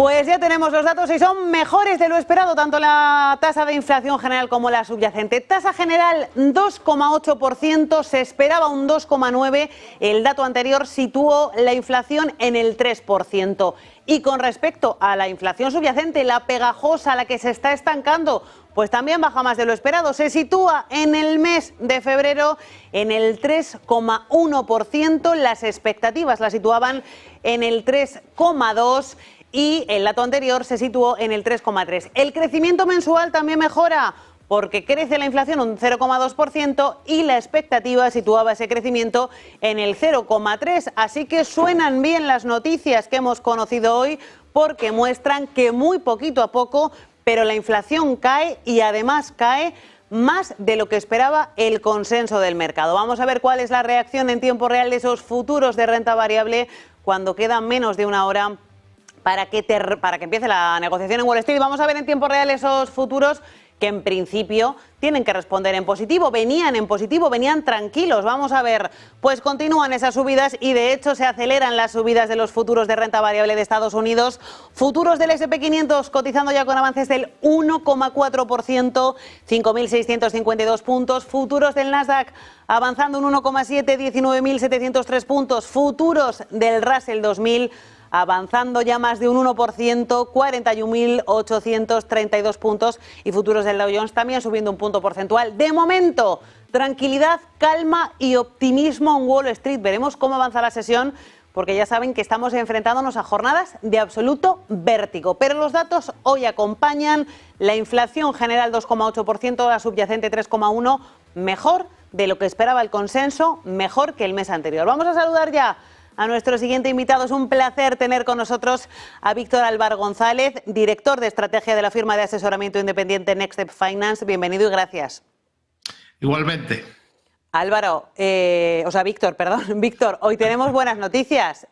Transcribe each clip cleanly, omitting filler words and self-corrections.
Pues ya tenemos los datos y son mejores de lo esperado, tanto la tasa de inflación general como la subyacente. Tasa general 2,8%, se esperaba un 2,9%, el dato anterior situó la inflación en el 3%. Y con respecto a la inflación subyacente, la pegajosa, la que se está estancando, pues también baja más de lo esperado. Se sitúa en el mes de febrero en el 3,1%. Las expectativas la situaban en el 3,2% y el dato anterior se situó en el 3,3%. El crecimiento mensual también mejora porque crece la inflación un 0,2% y la expectativa situaba ese crecimiento en el 0,3%. Así que suenan bien las noticias que hemos conocido hoy porque muestran que muy poquito a poco, pero la inflación cae y además cae más de lo que esperaba el consenso del mercado. Vamos a ver cuál es la reacción en tiempo real de esos futuros de renta variable cuando queda menos de una hora para que empiece la negociación en Wall Street. Vamos a ver en tiempo real esos futuros que en principio tienen que responder en positivo. Venían en positivo, venían tranquilos. Vamos a ver, pues continúan esas subidas y de hecho se aceleran las subidas de los futuros de renta variable de Estados Unidos. Futuros del S&P 500 cotizando ya con avances del 1,4%, 5.652 puntos. Futuros del Nasdaq avanzando un 1,7%, 19.703 puntos. Futuros del Russell 2000 avanzando ya más de un 1%, 41.832 puntos y futuros del Dow Jones también subiendo un punto porcentual. De momento, tranquilidad, calma y optimismo en Wall Street. Veremos cómo avanza la sesión porque ya saben que estamos enfrentándonos a jornadas de absoluto vértigo. Pero los datos hoy acompañan. La inflación general 2,8%, la subyacente 3,1%, mejor de lo que esperaba el consenso, mejor que el mes anterior. Vamos a saludar ya a nuestro siguiente invitado. Es un placer tener con nosotros a Víctor Álvaro González, director de estrategia de la firma de asesoramiento independiente Next Step Finance. Bienvenido y gracias. Igualmente. Víctor, hoy tenemos buenas noticias.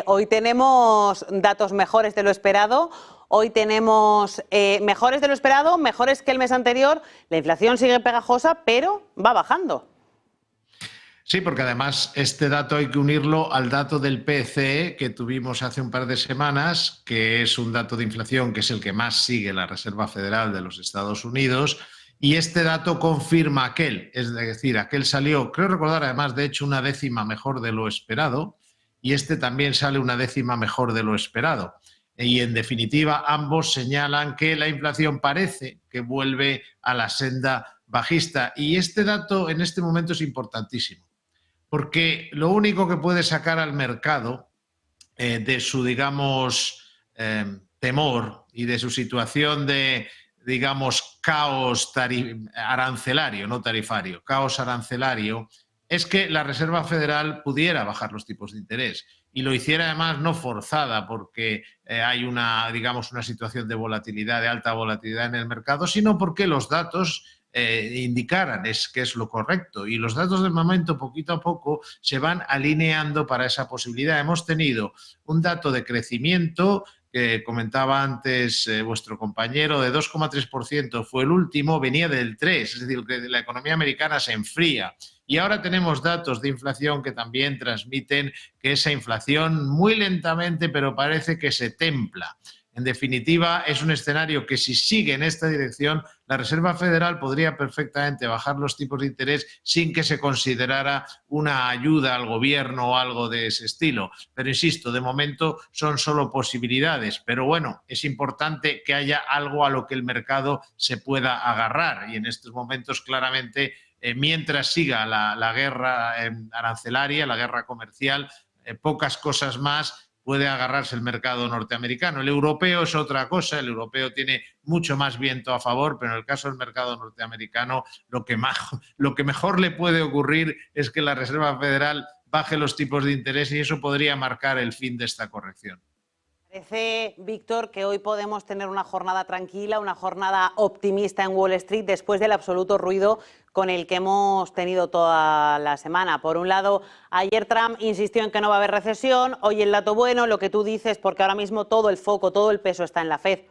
Hoy tenemos datos mejores de lo esperado. Hoy tenemos mejores de lo esperado, mejores que el mes anterior. La inflación sigue pegajosa, pero va bajando. Sí, porque además este dato hay que unirlo al dato del PCE que tuvimos hace un par de semanas, que es un dato de inflación que es el que más sigue la Reserva Federal de los Estados Unidos, y este dato confirma aquel, es decir, aquel salió, creo recordar además, de hecho, una décima mejor de lo esperado, y este también sale una décima mejor de lo esperado. Y en definitiva, ambos señalan que la inflación parece que vuelve a la senda bajista, y este dato en este momento es importantísimo. Porque lo único que puede sacar al mercado de su, digamos, temor y de su situación de, digamos, caos arancelario, no tarifario, caos arancelario, es que la Reserva Federal pudiera bajar los tipos de interés y lo hiciera además no forzada porque hay una, digamos, una situación de volatilidad, de alta volatilidad en el mercado, sino porque los datos indicaran que es lo correcto, y los datos del momento poquito a poco se van alineando para esa posibilidad. Hemos tenido un dato de crecimiento que comentaba antes vuestro compañero, de 2,3%, fue el último, venía del 3%, es decir, que la economía americana se enfría. Y ahora tenemos datos de inflación que también transmiten que esa inflación muy lentamente, pero parece que se templa. En definitiva, es un escenario que si sigue en esta dirección, la Reserva Federal podría perfectamente bajar los tipos de interés sin que se considerara una ayuda al gobierno o algo de ese estilo. Pero insisto, de momento son solo posibilidades. Pero bueno, es importante que haya algo a lo que el mercado se pueda agarrar. Y en estos momentos, claramente, mientras siga la guerra arancelaria, la guerra comercial, pocas cosas más puede agarrarse el mercado norteamericano. El europeo es otra cosa, el europeo tiene mucho más viento a favor, pero en el caso del mercado norteamericano lo que mejor le puede ocurrir es que la Reserva Federal baje los tipos de interés y eso podría marcar el fin de esta corrección. Parece, Víctor, que hoy podemos tener una jornada tranquila, una jornada optimista en Wall Street después del absoluto ruido con el que hemos tenido toda la semana. Por un lado, ayer Trump insistió en que no va a haber recesión, hoy el dato bueno, lo que tú dices, porque ahora mismo todo el foco, todo el peso está en la Fed.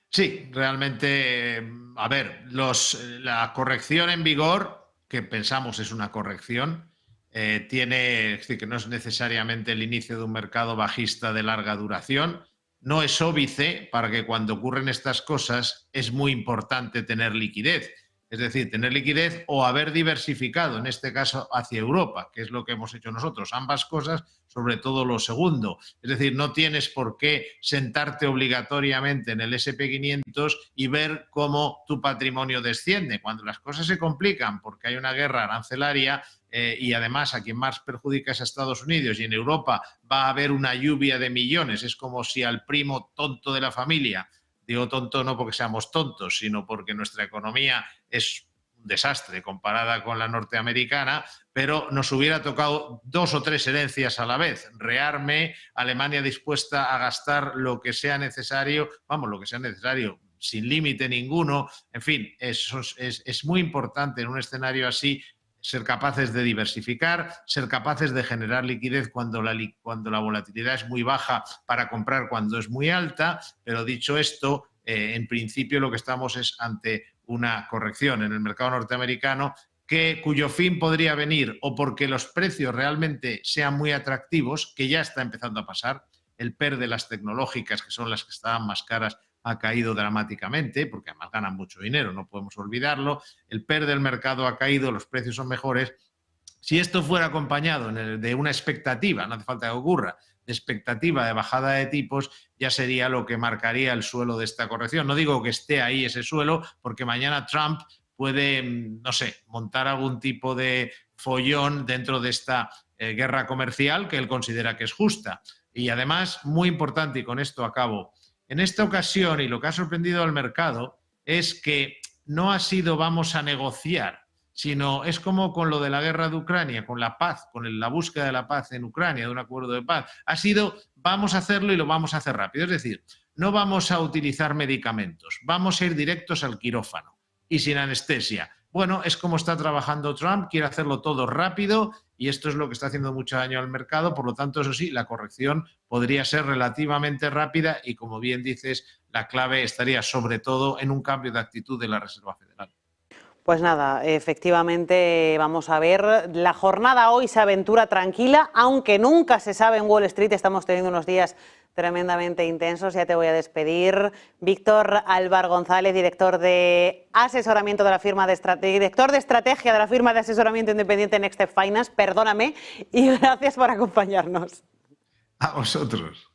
Sí, realmente, a ver, la corrección en vigor, que pensamos es una corrección, es decir, que no es necesariamente el inicio de un mercado bajista de larga duración. No es óbice para que cuando ocurren estas cosas es muy importante tener liquidez. Es decir, tener liquidez o haber diversificado, en este caso hacia Europa, que es lo que hemos hecho nosotros. Ambas cosas, sobre todo lo segundo. Es decir, no tienes por qué sentarte obligatoriamente en el S&P 500 y ver cómo tu patrimonio desciende. Cuando las cosas se complican porque hay una guerra arancelaria, y además a quien más perjudica es a Estados Unidos, y en Europa va a haber una lluvia de millones. Es como si al primo tonto de la familia, digo tonto no porque seamos tontos, sino porque nuestra economía es un desastre comparada con la norteamericana, pero nos hubiera tocado 2 o 3 herencias a la vez. Rearme, Alemania dispuesta a gastar lo que sea necesario, lo que sea necesario, sin límite ninguno. En fin, es muy importante en un escenario así ser capaces de diversificar, ser capaces de generar liquidez cuando la volatilidad es muy baja para comprar cuando es muy alta. Pero dicho esto, en principio lo que estamos es ante una corrección en el mercado norteamericano cuyo fin podría venir o porque los precios realmente sean muy atractivos, que ya está empezando a pasar. El PER de las tecnológicas, que son las que estaban más caras, ha caído dramáticamente, porque además ganan mucho dinero, no podemos olvidarlo. El PER del mercado ha caído, los precios son mejores. Si esto fuera acompañado de una expectativa, no hace falta que ocurra, de expectativa de bajada de tipos, ya sería lo que marcaría el suelo de esta corrección. No digo que esté ahí ese suelo, porque mañana Trump puede, no sé, montar algún tipo de follón dentro de esta guerra comercial que él considera que es justa. Y además, muy importante, y con esto acabo, en esta ocasión, y lo que ha sorprendido al mercado, es que no ha sido vamos a negociar, sino es como con lo de la guerra de Ucrania, con la paz, con la búsqueda de la paz en Ucrania, de un acuerdo de paz. Ha sido vamos a hacerlo y lo vamos a hacer rápido. Es decir, no vamos a utilizar medicamentos, vamos a ir directos al quirófano y sin anestesia. Bueno, es como está trabajando Trump, quiere hacerlo todo rápido y esto es lo que está haciendo mucho daño al mercado. Por lo tanto, eso sí, la corrección podría ser relativamente rápida y, como bien dices, la clave estaría sobre todo en un cambio de actitud de la Reserva Federal. Pues nada, efectivamente vamos a ver, la jornada hoy se aventura tranquila, aunque nunca se sabe en Wall Street, estamos teniendo unos días tremendamente intensos. Ya te voy a despedir. Víctor Álvar González, director de asesoramiento de la firma director de estrategia de la firma de asesoramiento independiente Next Step Finance, perdóname, y gracias por acompañarnos. A vosotros.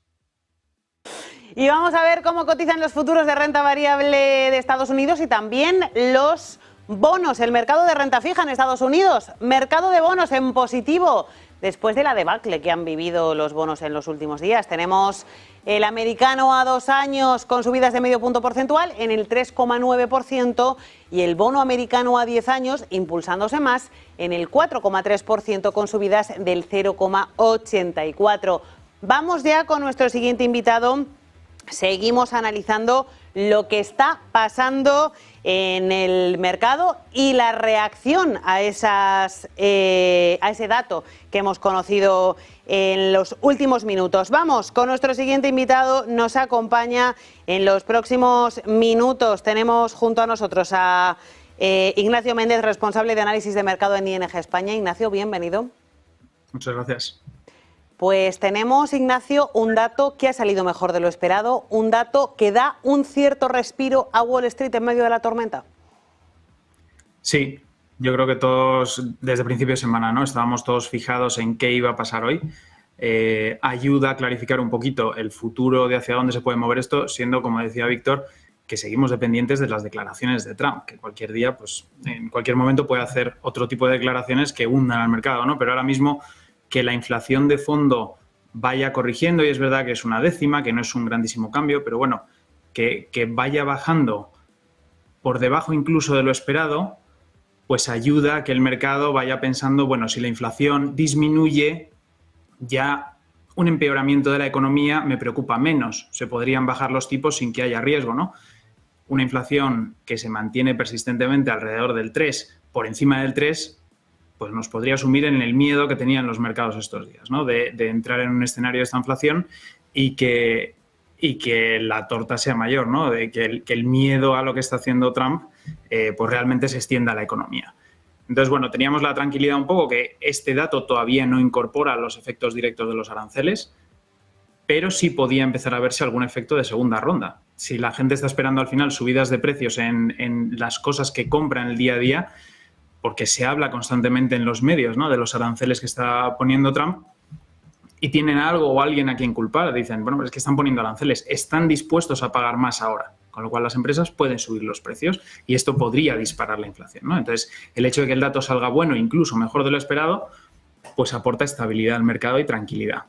Y vamos a ver cómo cotizan los futuros de renta variable de Estados Unidos y también los bonos, el mercado de renta fija en Estados Unidos, mercado de bonos en positivo después de la debacle que han vivido los bonos en los últimos días. Tenemos el americano a 2 años con subidas de medio punto porcentual en el 3,9% y el bono americano a 10 años impulsándose más en el 4,3% con subidas del 0,84%. Vamos ya con nuestro siguiente invitado. Seguimos analizando lo que está pasando en el mercado y la reacción a ese dato que hemos conocido en los últimos minutos. Vamos con nuestro siguiente invitado, nos acompaña en los próximos minutos. Tenemos junto a nosotros a Ignacio Méndez, responsable de análisis de mercado en ING España. Ignacio, bienvenido. Muchas gracias. Pues tenemos, Ignacio, un dato que ha salido mejor de lo esperado, un dato que da un cierto respiro a Wall Street en medio de la tormenta. Sí, yo creo que todos, desde principio de semana, ¿no? Estábamos todos fijados en qué iba a pasar hoy. Ayuda a clarificar un poquito el futuro de hacia dónde se puede mover esto, siendo, como decía Víctor, que seguimos dependientes de las declaraciones de Trump, que cualquier día, pues en cualquier momento puede hacer otro tipo de declaraciones que hundan al mercado, ¿no? Pero ahora mismo que la inflación de fondo vaya corrigiendo, y es verdad que es una décima, que no es un grandísimo cambio, pero bueno, que vaya bajando por debajo incluso de lo esperado, pues ayuda a que el mercado vaya pensando, bueno, si la inflación disminuye, ya un empeoramiento de la economía me preocupa menos. Se podrían bajar los tipos sin que haya riesgo, ¿no? Una inflación que se mantiene persistentemente alrededor del 3, por encima del 3, pues nos podría sumir en el miedo que tenían los mercados estos días, ¿no? De entrar en un escenario de esta inflación y que la torta sea mayor, ¿no? De que el miedo a lo que está haciendo Trump pues realmente se extienda a la economía. Entonces, bueno, teníamos la tranquilidad un poco que este dato todavía no incorpora los efectos directos de los aranceles, pero sí podía empezar a verse algún efecto de segunda ronda. Si la gente está esperando al final subidas de precios en las cosas que compra en el día a día, porque se habla constantemente en los medios, ¿no?, de los aranceles que está poniendo Trump, y tienen algo o alguien a quien culpar, dicen, bueno, es que están poniendo aranceles, están dispuestos a pagar más ahora, con lo cual las empresas pueden subir los precios y esto podría disparar la inflación, ¿no? Entonces, el hecho de que el dato salga bueno, incluso mejor de lo esperado, pues aporta estabilidad al mercado y tranquilidad.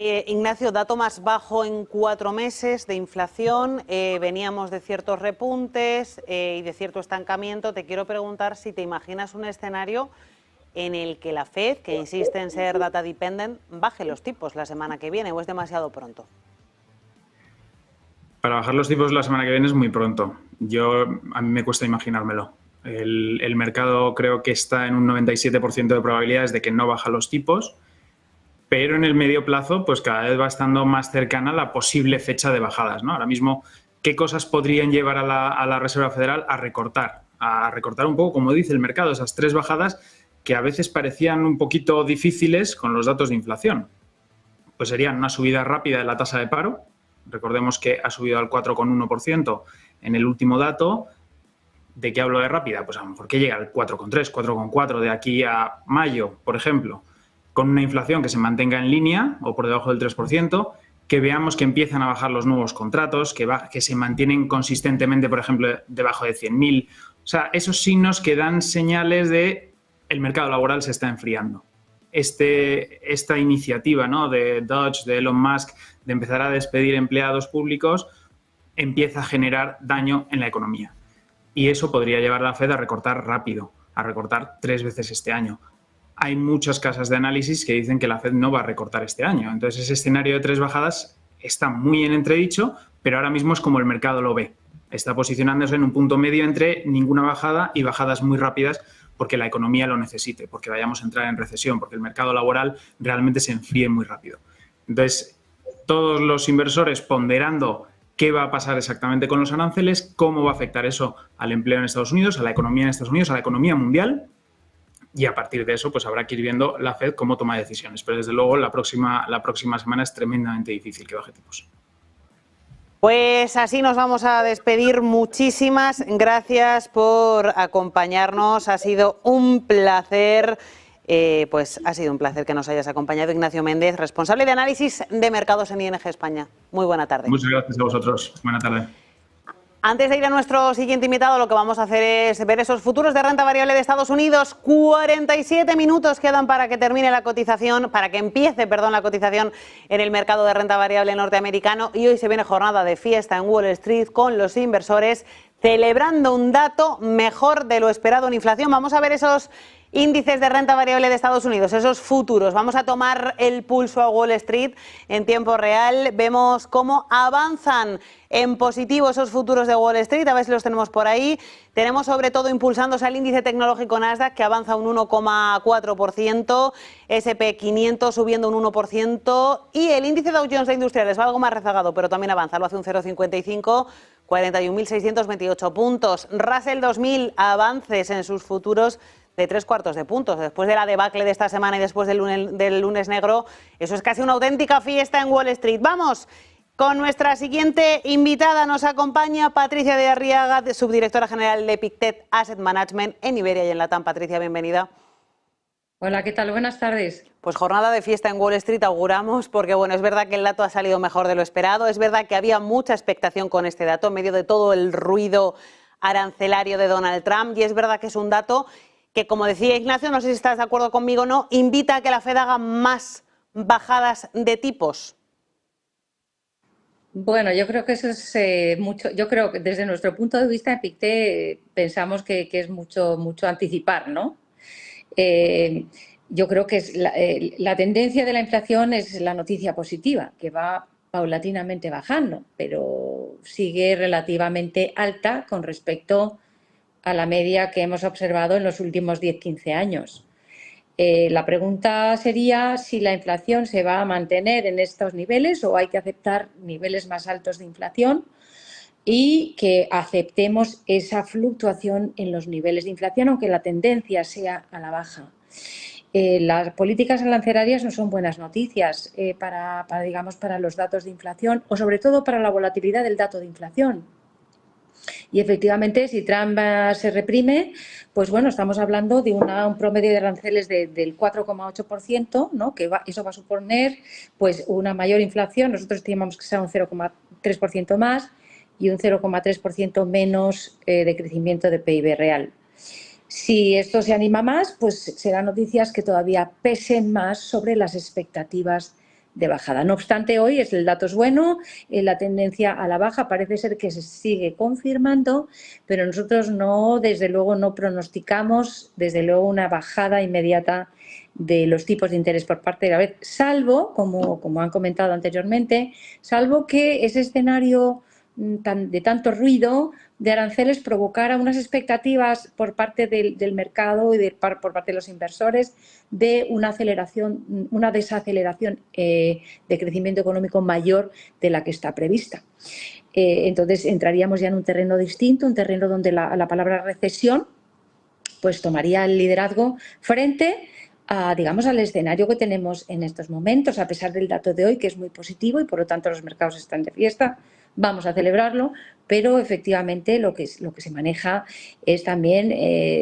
Ignacio, dato más bajo en 4 meses de inflación, veníamos de ciertos repuntes y de cierto estancamiento. Te quiero preguntar si te imaginas un escenario en el que la FED, que insiste en ser data dependent, baje los tipos la semana que viene, o es demasiado pronto. Para bajar los tipos la semana que viene es muy pronto. A mí me cuesta imaginármelo. El mercado creo que está en un 97% de probabilidades de que no baja los tipos, pero en el medio plazo pues cada vez va estando más cercana la posible fecha de bajadas, ¿no? Ahora mismo, ¿qué cosas podrían llevar a la Reserva Federal a recortar un poco, como dice el mercado, esas 3 bajadas que a veces parecían un poquito difíciles con los datos de inflación? Pues serían una subida rápida de la tasa de paro. Recordemos que ha subido al 4,1% en el último dato. ¿De qué hablo de rápida? Pues a lo mejor que llega al 4,3, 4,4 de aquí a mayo, por ejemplo, con una inflación que se mantenga en línea o por debajo del 3%, que veamos que empiezan a bajar los nuevos contratos, que se mantienen consistentemente, por ejemplo, debajo de 100.000. O sea, esos signos que dan señales de el mercado laboral se está enfriando. Esta iniciativa, ¿no?, de Dodge, de Elon Musk, de empezar a despedir empleados públicos, empieza a generar daño en la economía. Y eso podría llevar a la Fed a recortar rápido, a recortar 3 veces este año. Hay muchas casas de análisis que dicen que la Fed no va a recortar este año. Entonces, ese escenario de 3 bajadas está muy en entredicho, pero ahora mismo es como el mercado lo ve. Está posicionándose en un punto medio entre ninguna bajada y bajadas muy rápidas porque la economía lo necesite, porque vayamos a entrar en recesión, porque el mercado laboral realmente se enfríe muy rápido. Entonces, todos los inversores ponderando qué va a pasar exactamente con los aranceles, cómo va a afectar eso al empleo en Estados Unidos, a la economía en Estados Unidos, a la economía mundial, y a partir de eso pues habrá que ir viendo la Fed cómo toma decisiones. Pero desde luego la próxima semana es tremendamente difícil que baje tipos. Pues así nos vamos a despedir. Muchísimas gracias por acompañarnos. Ha sido un placer. Ha sido un placer que nos hayas acompañado, Ignacio Méndez, responsable de análisis de mercados en ING España. Muy buena tarde. Muchas gracias a vosotros. Buena tarde. Antes de ir a nuestro siguiente invitado, lo que vamos a hacer es ver esos futuros de renta variable de Estados Unidos. 47 minutos quedan para que termine la cotización, para que empiece, la cotización en el mercado de renta variable norteamericano. Y hoy se viene jornada de fiesta en Wall Street con los inversores celebrando un dato mejor de lo esperado en inflación. Vamos a ver esos índices de renta variable de Estados Unidos, esos futuros. Vamos a tomar el pulso a Wall Street en tiempo real. Vemos cómo avanzan en positivo esos futuros de Wall Street, a ver si los tenemos por ahí. Tenemos sobre todo impulsándose al índice tecnológico Nasdaq, que avanza un 1,4%, S&P 500 subiendo un 1%, y el índice Dow Jones de Industriales va algo más rezagado, pero también avanza, lo hace un 0,55%, 41.628 puntos. Russell 2000, avances en sus futuros de 3/4 de puntos. Después de la debacle de esta semana y después del lunes negro, eso es casi una auténtica fiesta en Wall Street. Vamos con nuestra siguiente invitada. Nos acompaña Patricia de Arriaga, subdirectora general de Pictet Asset Management en Iberia y en Latam. Patricia, bienvenida. Hola, ¿qué tal? Buenas tardes. Pues jornada de fiesta en Wall Street auguramos, porque bueno, es verdad que el dato ha salido mejor de lo esperado, es verdad que había mucha expectación con este dato en medio de todo el ruido arancelario de Donald Trump, y es verdad que es un dato que, como decía Ignacio, no sé si estás de acuerdo conmigo o no, invita a que la Fed haga más bajadas de tipos. Bueno, yo creo que eso es mucho. Yo creo que desde nuestro punto de vista en Pictet pensamos que es mucho anticipar, ¿no? Yo creo que es la tendencia de la inflación es la noticia positiva, que va paulatinamente bajando, pero sigue relativamente alta con respecto a la media que hemos observado en los últimos 10-15 años. La pregunta sería si la inflación se va a mantener en estos niveles o hay que aceptar niveles más altos de inflación. y que aceptemos esa fluctuación en los niveles de inflación, aunque la tendencia sea a la baja. Las políticas arancelarias no son buenas noticias digamos, para los datos de inflación o sobre todo para la volatilidad del dato de inflación. Y efectivamente, si Trump se reprime, pues bueno, estamos hablando de un promedio de aranceles del 4,8%, ¿no? Eso va a suponer pues una mayor inflación. Nosotros estimamos que sea un 0,3% más y un 0,3% menos de crecimiento de PIB real. Si esto se anima más, pues serán noticias que todavía pesen más sobre las expectativas de bajada. No obstante, hoy el dato es bueno, la tendencia a la baja parece ser que se sigue confirmando, pero nosotros desde luego no pronosticamos, desde luego, una bajada inmediata de los tipos de interés por parte de la Fed, salvo, como han comentado anteriormente, salvo que ese escenario de tanto ruido de aranceles provocara unas expectativas por parte del mercado y por parte de los inversores de una desaceleración de crecimiento económico mayor de la que está prevista. Entonces entraríamos ya en un terreno distinto, un terreno donde la palabra recesión pues tomaría el liderazgo frente digamos, al escenario que tenemos en estos momentos, a pesar del dato de hoy, que es muy positivo y por lo tanto los mercados están de fiesta. Vamos a celebrarlo, pero efectivamente lo que se maneja es también,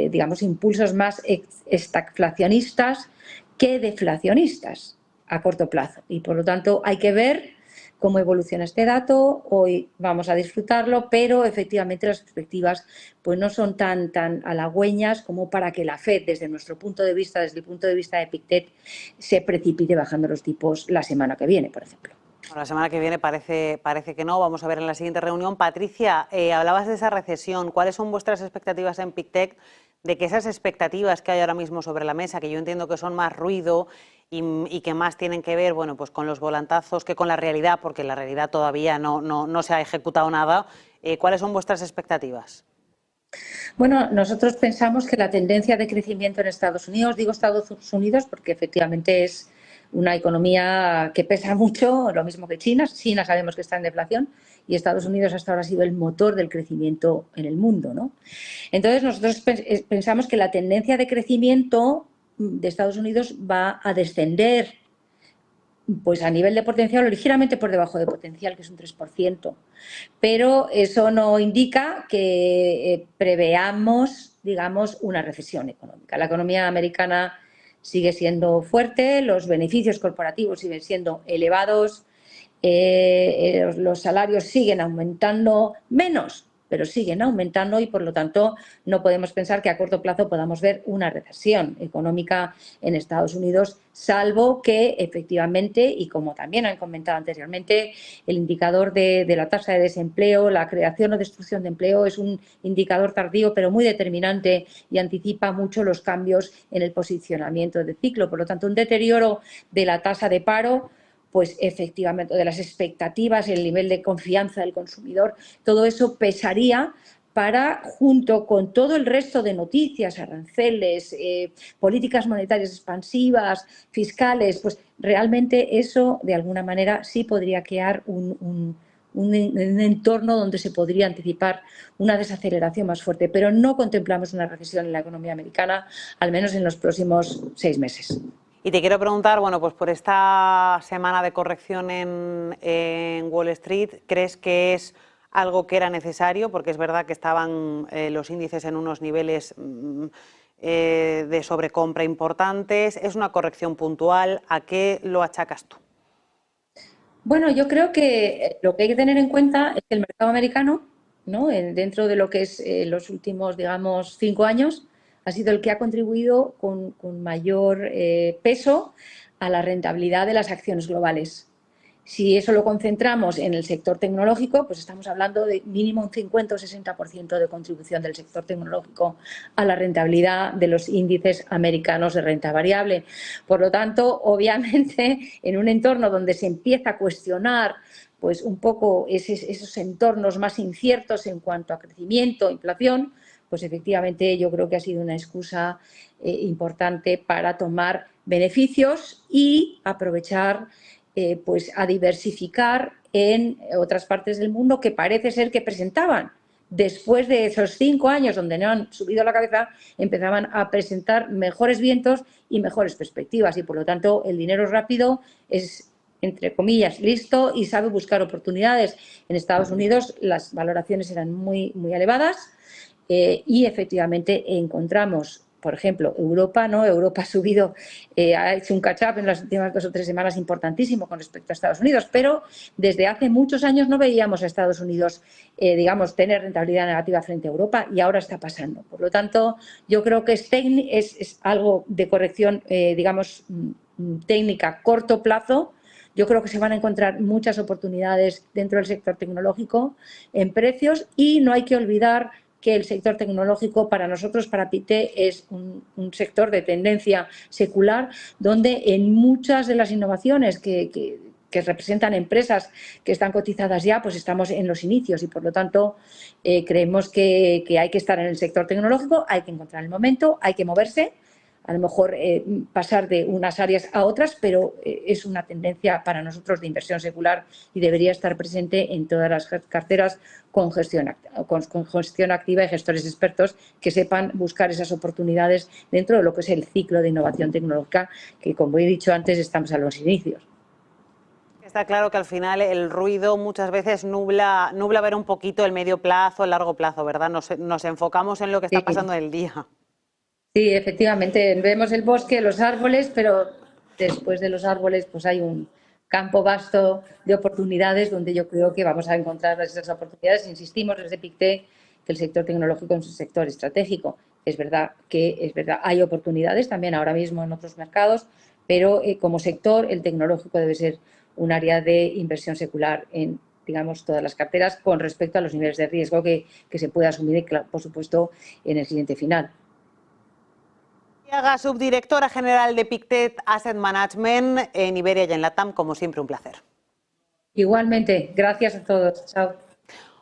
digamos, impulsos más estagflacionistas que deflacionistas a corto plazo. Y por lo tanto hay que ver cómo evoluciona este dato. Hoy vamos a disfrutarlo, pero efectivamente las perspectivas pues no son tan halagüeñas como para que la Fed, desde nuestro punto de vista, desde el punto de vista de Pictet, se precipite bajando los tipos la semana que viene, por ejemplo. Bueno, la semana que viene parece que no. Vamos a ver en la siguiente reunión. Patricia, hablabas de esa recesión. ¿Cuáles son vuestras expectativas en Pictet de que esas expectativas que hay ahora mismo sobre la mesa, que yo entiendo que son más ruido y que más tienen que ver, bueno, pues con los volantazos que con la realidad, porque la realidad todavía no se ha ejecutado nada, ¿cuáles son vuestras expectativas? Bueno, nosotros pensamos que la tendencia de crecimiento en Estados Unidos, digo Estados Unidos porque efectivamente es una economía que pesa mucho, lo mismo que China. China sabemos que está en deflación y Estados Unidos hasta ahora ha sido el motor del crecimiento en el mundo, ¿no? Entonces, nosotros pensamos que la tendencia de crecimiento de Estados Unidos va a descender pues a nivel de potencial o ligeramente por debajo de potencial, que es un 3%. Pero eso no indica que preveamos, digamos, una recesión económica. La economía americana sigue siendo fuerte, los beneficios corporativos siguen siendo elevados, los salarios siguen aumentando menos, pero siguen aumentando y por lo tanto no podemos pensar que a corto plazo podamos ver una recesión económica en Estados Unidos, salvo que efectivamente, y como también han comentado anteriormente, el indicador de la tasa de desempleo, la creación o destrucción de empleo es un indicador tardío pero muy determinante y anticipa mucho los cambios en el posicionamiento del ciclo. Por lo tanto, un deterioro de la tasa de paro, pues efectivamente, de las expectativas, el nivel de confianza del consumidor, todo eso pesaría para, junto con todo el resto de noticias, aranceles, políticas monetarias expansivas, fiscales, pues realmente eso de alguna manera sí podría crear un entorno donde se podría anticipar una desaceleración más fuerte, pero no contemplamos una recesión en la economía americana, al menos en los próximos 6 meses. Y te quiero preguntar, bueno, pues por esta semana de corrección en Wall Street, ¿crees que es algo que era necesario? Porque es verdad que estaban los índices en unos niveles de sobrecompra importantes. ¿Es una corrección puntual? ¿A qué lo achacas tú? Bueno, yo creo que lo que hay que tener en cuenta es que el mercado americano, ¿no?, dentro de lo que es los últimos, digamos, 5 años, ha sido el que ha contribuido con mayor peso a la rentabilidad de las acciones globales. Si eso lo concentramos en el sector tecnológico, pues estamos hablando de mínimo un 50 o 60% de contribución del sector tecnológico a la rentabilidad de los índices americanos de renta variable. Por lo tanto, obviamente, en un entorno donde se empieza a cuestionar pues un poco esos entornos más inciertos en cuanto a crecimiento, inflación, pues efectivamente yo creo que ha sido una excusa importante para tomar beneficios y aprovechar pues a diversificar en otras partes del mundo que parece ser que presentaban, después de esos 5 años donde no han subido la cabeza, empezaban a presentar mejores vientos y mejores perspectivas. Y por lo tanto el dinero rápido es, entre comillas, listo y sabe buscar oportunidades. En Estados Unidos las valoraciones eran muy elevadas y efectivamente encontramos, por ejemplo, Europa, ¿no? Europa ha subido, ha hecho un catch-up en las últimas 2 o 3 semanas importantísimo con respecto a Estados Unidos, pero desde hace muchos años no veíamos a Estados Unidos, digamos, tener rentabilidad negativa frente a Europa y ahora está pasando. Por lo tanto, yo creo que es algo de corrección, digamos, técnica corto plazo. Yo creo que se van a encontrar muchas oportunidades dentro del sector tecnológico en precios y no hay que olvidar que el sector tecnológico para nosotros, para PICTE, es un sector de tendencia secular donde en muchas de las innovaciones que representan empresas que están cotizadas ya, pues estamos en los inicios y por lo tanto creemos que hay que estar en el sector tecnológico, hay que encontrar el momento, hay que moverse, a lo mejor pasar de unas áreas a otras, pero es una tendencia para nosotros de inversión secular y debería estar presente en todas las carteras con gestión activa y gestores expertos que sepan buscar esas oportunidades dentro de lo que es el ciclo de innovación tecnológica, que como he dicho antes estamos a los inicios. Está claro que al final el ruido muchas veces nubla ver un poquito el medio plazo, el largo plazo, ¿verdad? Nos enfocamos en lo que está pasando en el día. Sí, efectivamente, vemos el bosque, los árboles, pero después de los árboles pues hay un campo vasto de oportunidades donde yo creo que vamos a encontrar esas oportunidades. Insistimos desde PICTE que el sector tecnológico es un sector estratégico. Es verdad, hay oportunidades también ahora mismo en otros mercados, pero como sector el tecnológico debe ser un área de inversión secular en, digamos, todas las carteras con respecto a los niveles de riesgo que se puede asumir, por supuesto, en el cliente final. Subdirectora general de PICTE Asset Management en Iberia y en LATAM, como siempre, un placer. Igualmente, gracias a todos. Chao.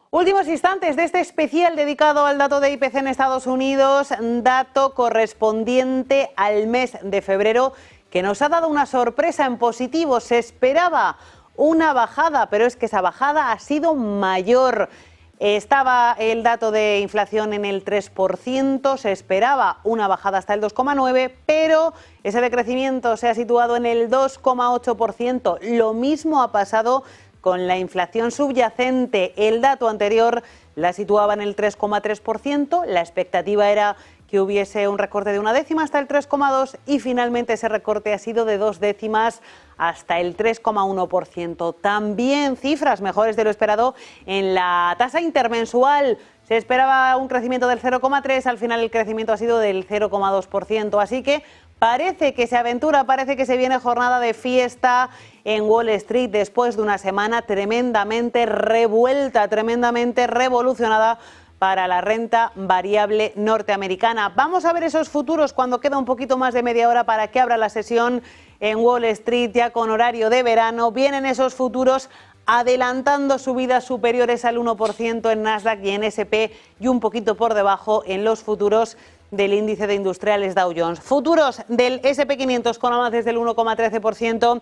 Últimos instantes de este especial dedicado al dato de IPC en Estados Unidos, dato correspondiente al mes de febrero, que nos ha dado una sorpresa en positivo. Se esperaba una bajada, pero es que esa bajada ha sido mayor. Estaba el dato de inflación en el 3%, se esperaba una bajada hasta el 2,9%, pero ese decrecimiento se ha situado en el 2,8%. Lo mismo ha pasado con la inflación subyacente. El dato anterior la situaba en el 3,3%, la expectativa era que hubiese un recorte de 1 décima hasta el 3,2% y finalmente ese recorte ha sido de 2 décimas hasta el 3,1%. También cifras mejores de lo esperado en la tasa intermensual. Se esperaba un crecimiento del 0,3%, al final el crecimiento ha sido del 0,2%. Así que parece que se aventura, parece que se viene jornada de fiesta en Wall Street después de una semana tremendamente revuelta, tremendamente revolucionada para la renta variable norteamericana. Vamos a ver esos futuros cuando queda un poquito más de media hora para que abra la sesión en Wall Street ya con horario de verano. Vienen esos futuros adelantando subidas superiores al 1% en Nasdaq y en S&P y un poquito por debajo en los futuros del índice de industriales Dow Jones. Futuros del S&P 500 con avances del 1,13%.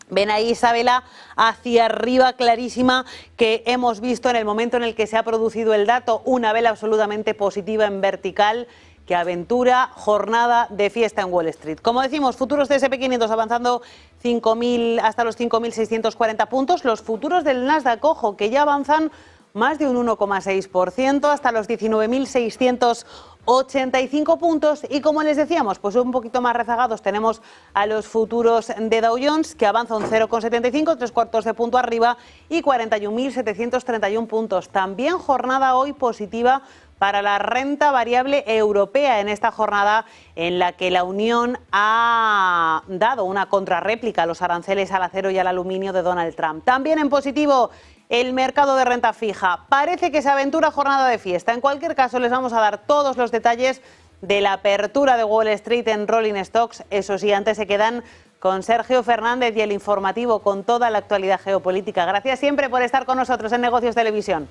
Ven ahí, Isabela, hacia arriba clarísima que hemos visto en el momento en el que se ha producido el dato, una vela absolutamente positiva en vertical que aventura jornada de fiesta en Wall Street. Como decimos, futuros de S&P 500 avanzando 5.000 hasta los 5.640 puntos, los futuros del Nasdaq, ojo, que ya avanzan más de un 1,6% hasta los 19.685 puntos y como les decíamos, pues un poquito más rezagados tenemos a los futuros de Dow Jones que avanzan 0,75, 3/4 de punto arriba y 41.731 puntos. También jornada hoy positiva para la renta variable europea en esta jornada en la que la Unión ha dado una contrarréplica a los aranceles al acero y al aluminio de Donald Trump. También en positivo el mercado de renta fija. Parece que se aventura jornada de fiesta. En cualquier caso, les vamos a dar todos los detalles de la apertura de Wall Street en Rolling Stocks. Eso sí, antes se quedan con Sergio Fernández y el informativo con toda la actualidad geopolítica. Gracias siempre por estar con nosotros en Negocios Televisión.